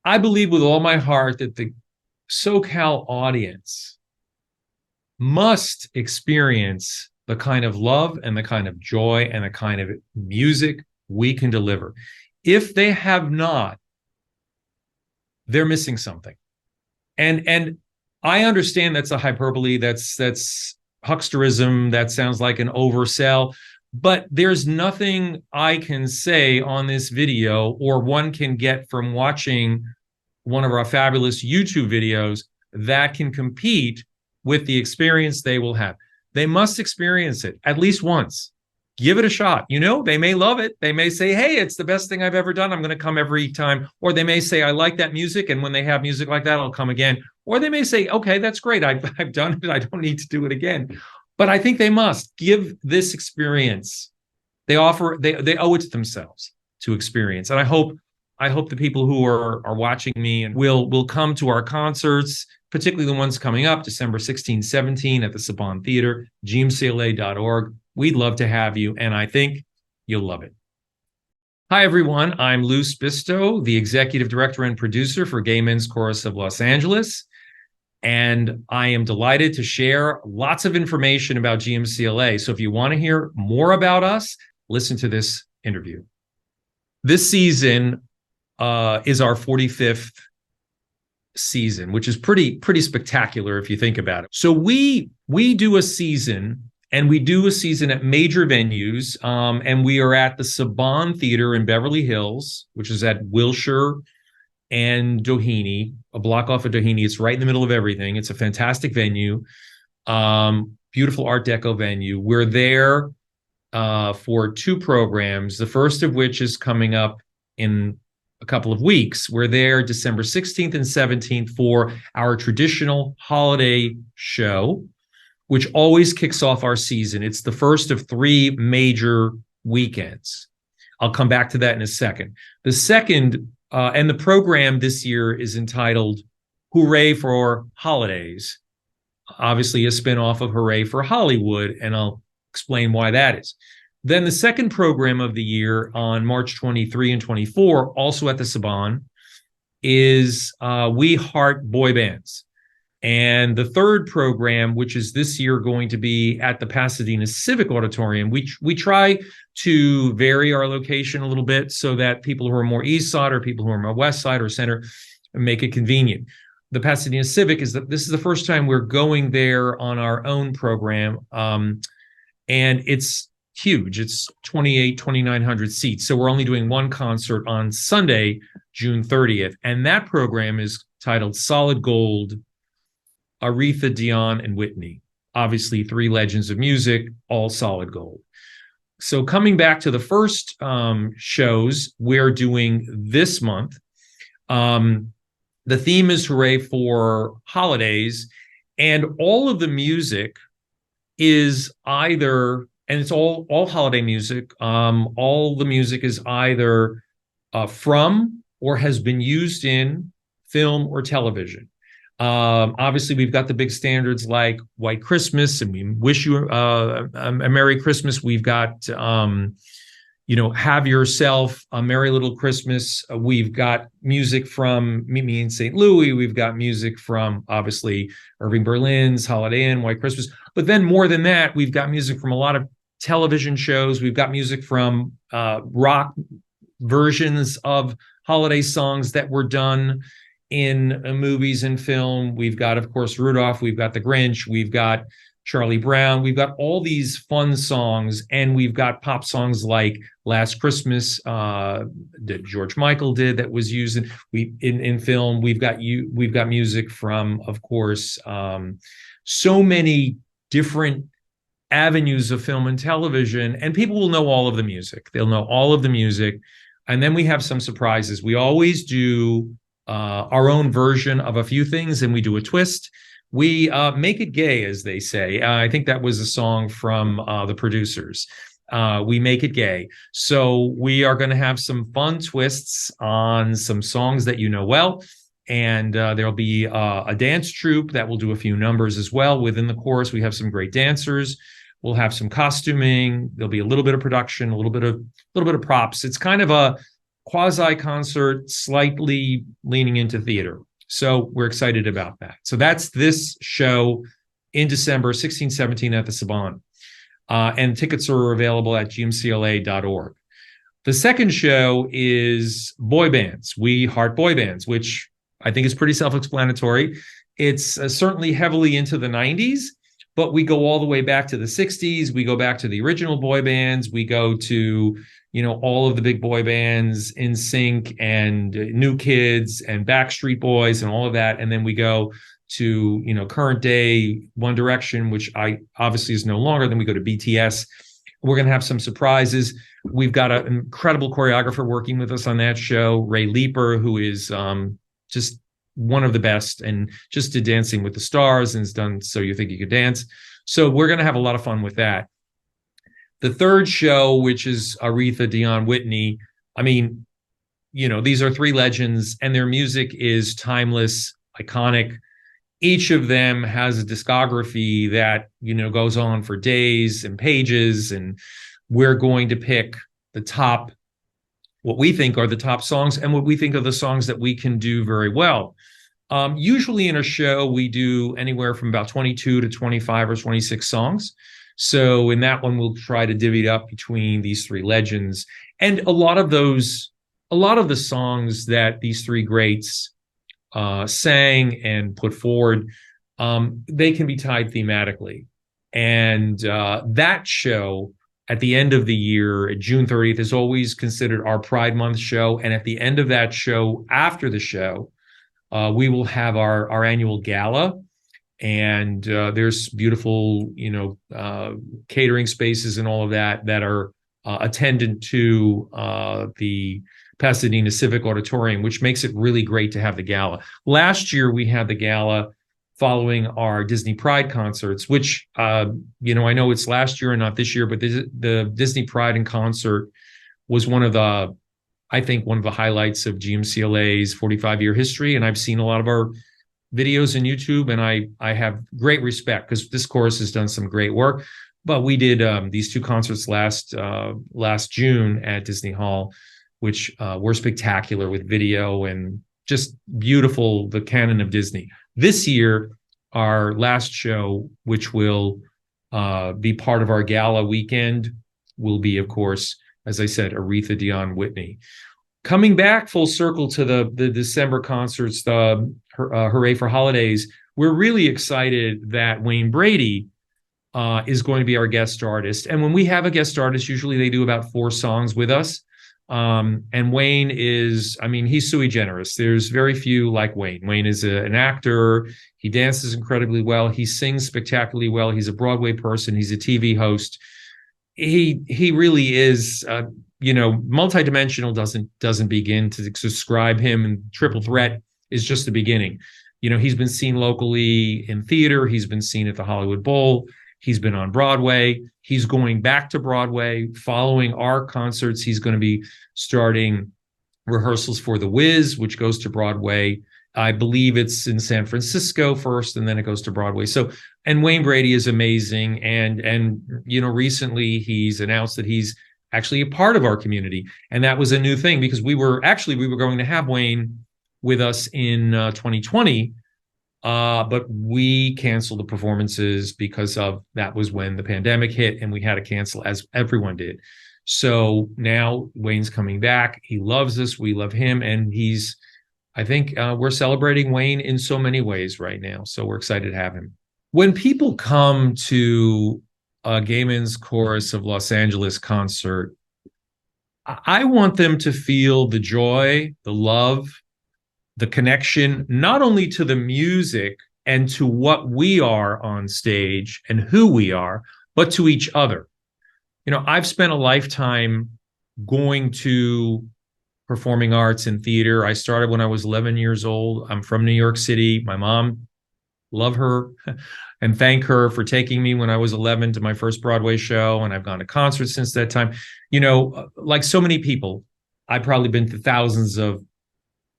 I believe with all my heart that the SoCal audience must experience the kind of love and the kind of joy and the kind of music we can deliver. If they have not, they're missing something. And I understand that's a hyperbole, that's hucksterism, that sounds like an oversell, but there's nothing I can say on this video or one can get from watching one of our fabulous YouTube videos that can compete with the experience they will have. They must experience it at least once. Give it a shot. You know, they may love it. They may say, hey, it's the best thing I've ever done. I'm going to come every time. Or they may say, I like that music. And when they have music like that, I'll come again. Or they may say, okay, that's great. I've done it. I don't need to do it again. But I think they must give this experience. They owe it to themselves to experience. And I hope the people who are watching me and will come to our concerts, particularly the ones coming up December 16, 17 at the Saban Theatre, GMCLA.org. We'd love to have you, and I think you'll love it. Hi, everyone. I'm Lou Spisto, the executive director and producer for Gay Men's Chorus of Los Angeles, and I am delighted to share lots of information about GMCLA. So if you want to hear more about us, listen to this interview. This season is our 45th season, which is pretty spectacular if you think about it. So we do a season, and we do a season at major venues, and we are at the Saban Theatre in Beverly Hills, which is at Wilshire and Doheny, a block off of Doheny. It's right in the middle of everything. It's a fantastic venue, beautiful Art Deco venue. We're there for two programs, the first of which is coming up in a couple of weeks. We're there December 16th and 17th for our traditional holiday show, which always kicks off our season. It's the first of three major weekends. I'll come back to that in a second. The second, and the program this year is entitled Hooray for Holidays, obviously a spinoff of Hooray for Hollywood, and I'll explain why that is. Then the second program of the year on March 23 and 24, also at the Saban, is We Heart Boy Bands. And the third program, which is this year going to be at the Pasadena Civic Auditorium, we try to vary our location a little bit so that people who are more east side or people who are more west side or center make it convenient. The Pasadena Civic this is the first time we're going there on our own program, and it's huge. It's 2,900 seats. So we're only doing one concert on Sunday, June 30th. And that program is titled Solid Gold, Aretha, Dion, and Whitney. Obviously, three legends of music, all solid gold. So coming back to the first shows we're doing this month, the theme is Hooray for Holidays. And all of the music is either... and it's all holiday music. All the music is either from or has been used in film or television. Obviously, we've got the big standards like White Christmas, and we wish you a Merry Christmas. We've got, Have Yourself a Merry Little Christmas. We've got music from Meet Me in St. Louis. We've got music from, obviously, Irving Berlin's Holiday Inn, White Christmas. But then more than that, we've got music from a lot of television shows. We've got music from rock versions of holiday songs that were done in movies and film. We've got, of course, Rudolph. We've got The Grinch. We've got Charlie Brown. We've got all these fun songs, and we've got pop songs like Last Christmas that George Michael did that was used in film. We've got music from, of course, so many different avenues of film and television, and people will know all of the music. They'll know all of the music. And then we have some surprises. We always do our own version of a few things, and we do a twist. We make it gay, as they say. I think that was a song from the producers. We make it gay. So we are going to have some fun twists on some songs that you know well. And there'll be a dance troupe that will do a few numbers as well. Within the chorus, we have some great dancers. We'll have some costuming. There'll be a little bit of production, a little bit of props. It's kind of quasi concert, slightly leaning into theater. So we're excited about that. So that's this show in December 16, 17 at the Saban. And tickets are available at gmcla.org. The second show is boy bands. We heart boy bands, which I think is pretty self-explanatory. It's certainly heavily into the 90s, but we go all the way back to the 60s. We go back to the original boy bands. We go to, all of the big boy bands, NSYNC and New Kids and Backstreet Boys and all of that. And then we go to, current day One Direction, which I obviously is no longer. Then we go to BTS. We're going to have some surprises. We've got an incredible choreographer working with us on that show, Ray Leeper, who is just one of the best and just did Dancing with the Stars and has done So You Think You Could Dance. So we're going to have a lot of fun with that. The third show, which is Aretha, Dionne Whitney, I mean, these are three legends and their music is timeless, iconic. Each of them has a discography that, goes on for days and pages, and we're going to pick what we think are the top songs and what we think are the songs that we can do very well. Usually in a show, we do anywhere from about 22 to 25 or 26 songs. So in that one, we'll try to divvy it up between these three legends. And a lot of the songs that these three greats sang and put forward, they can be tied thematically. And that show at the end of the year, June 30th, is always considered our Pride Month show. And at the end of that show, after the show, we will have our annual gala. And there's beautiful, catering spaces and all of that are attendant to the Pasadena Civic Auditorium, which makes it really great to have the gala. Last year, we had the gala following our Disney Pride concerts, which, I know it's last year and not this year, but the Disney Pride and concert was one of the highlights of GMCLA's 45-year history. And I've seen a lot of our videos on YouTube, and I have great respect because this chorus has done some great work. But we did these two concerts last June at Disney Hall, which were spectacular with video and just beautiful, the canon of Disney. This year, our last show, which will be part of our gala weekend, will be, of course, as I said, Aretha, Dionne Whitney. Coming back full circle to the December concerts, the Hooray for Holidays, we're really excited that Wayne Brady is going to be our guest artist. And when we have a guest artist, usually they do about 4 songs with us. And Wayne is, he's sui generis. There's very few like Wayne. Wayne is an actor. He dances incredibly well. He sings spectacularly well. He's a Broadway person. He's a TV host. He really is, multidimensional doesn't begin to describe him, and Triple Threat is just the beginning. He's been seen locally in theater. He's been seen at the Hollywood Bowl. He's been on Broadway. He's going back to Broadway. Following our concerts, he's going to be starting rehearsals for The Wiz, which goes to Broadway. I believe it's in San Francisco first, and then it goes to Broadway. So, and Wayne Brady is amazing. And recently he's announced that he's actually a part of our community. And that was a new thing because we were going to have Wayne with us in 2020. But we canceled the performances because of that was when the pandemic hit and we had to cancel, as everyone did. So now Wayne's coming back. He loves us. We love him. And I think we're celebrating Wayne in so many ways right now. So we're excited to have him. When people come to a Gay Men's Chorus of Los Angeles concert, I want them to feel the joy, the love, the connection, not only to the music and to what we are on stage and who we are, but to each other. I've spent a lifetime going to performing arts and theater. I started when I was 11 years old. I'm from New York City. My mom, love her and thank her for taking me when I was 11 to my first Broadway show. And I've gone to concerts since that time. Like so many people, I've probably been to thousands of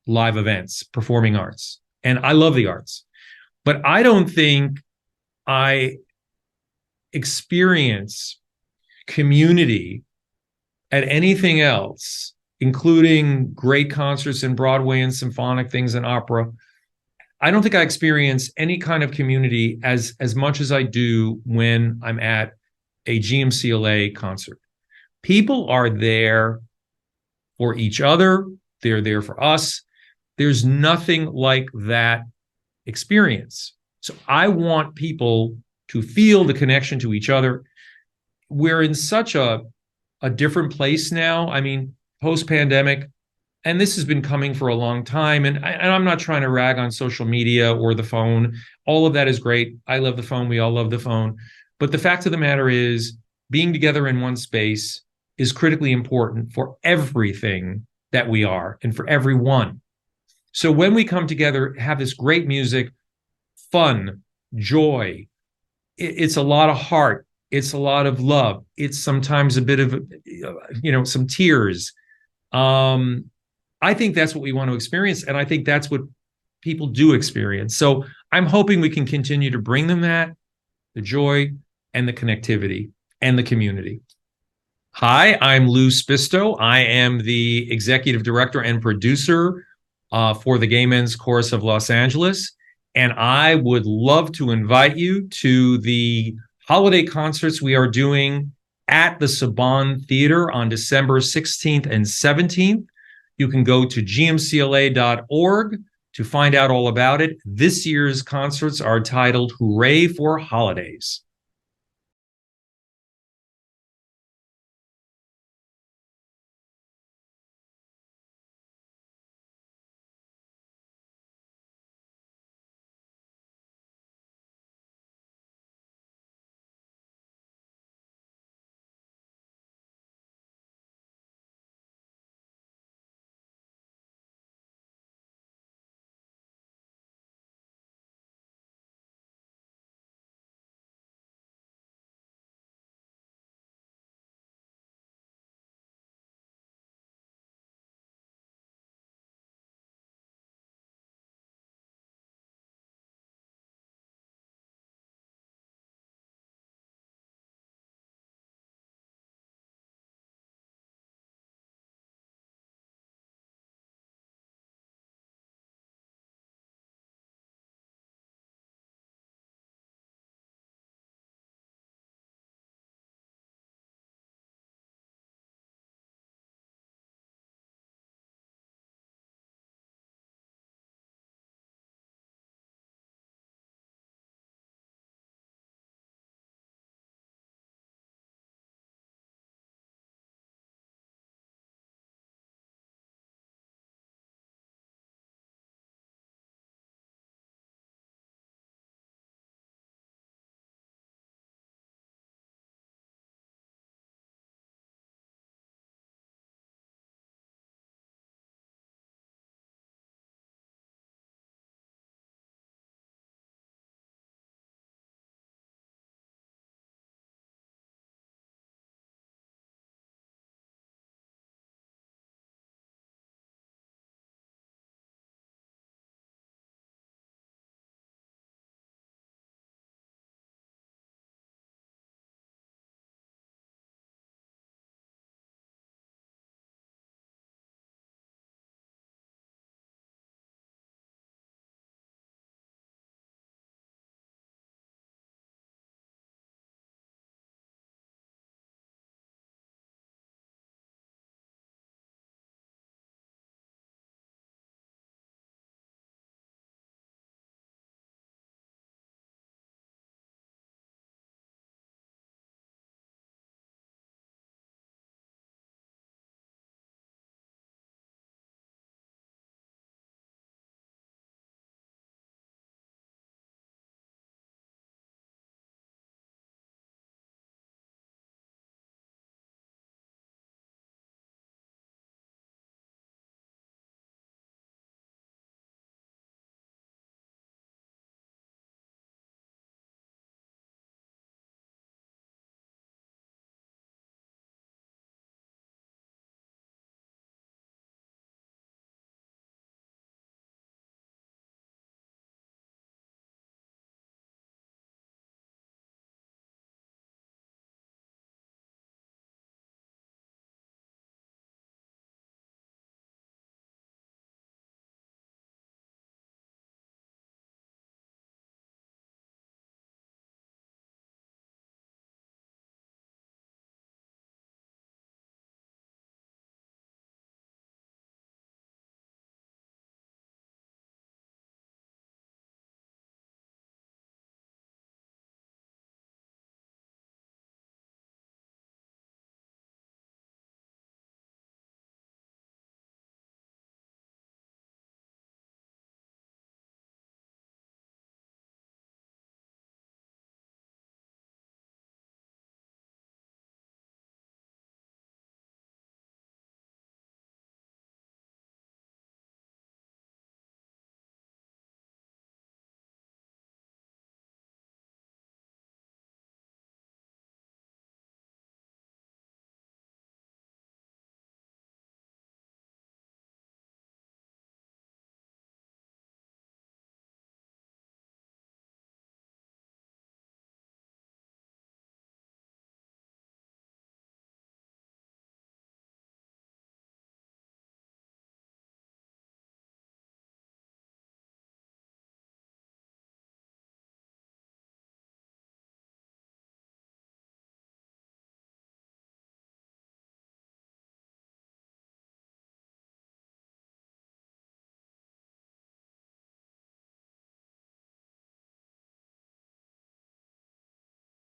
live events, performing arts. And I love the arts. But I don't think I experience community at anything else including great concerts in Broadway and symphonic things and opera. I don't think I experience any kind of community as much as I do when I'm at a GMCLA concert. People are there for each other. They're there for us. There's nothing like that experience. So I want people to feel the connection to each other. We're in such a different place now. I mean, post-pandemic, and this has been coming for a long time. And I'm not trying to rag on social media or the phone. All of that is great. I love the phone. We all love the phone. But the fact of the matter is, being together in one space is critically important for everything that we are and for everyone. So when we come together, have this great music, fun, joy, it's a lot of heart. It's a lot of love. It's sometimes a bit of, some tears. I think that's what we want to experience. And I think that's what people do experience. So I'm hoping we can continue to bring them that, the joy and the connectivity and the community. Hi, I'm Lou Spisto. I am the executive director and producer for the Gay Men's Chorus of Los Angeles. And I would love to invite you to the holiday concerts we are doing at the Saban Theatre on December 16th and 17th. You can go to gmcla.org to find out all about it. This year's concerts are titled Hooray for Holidays.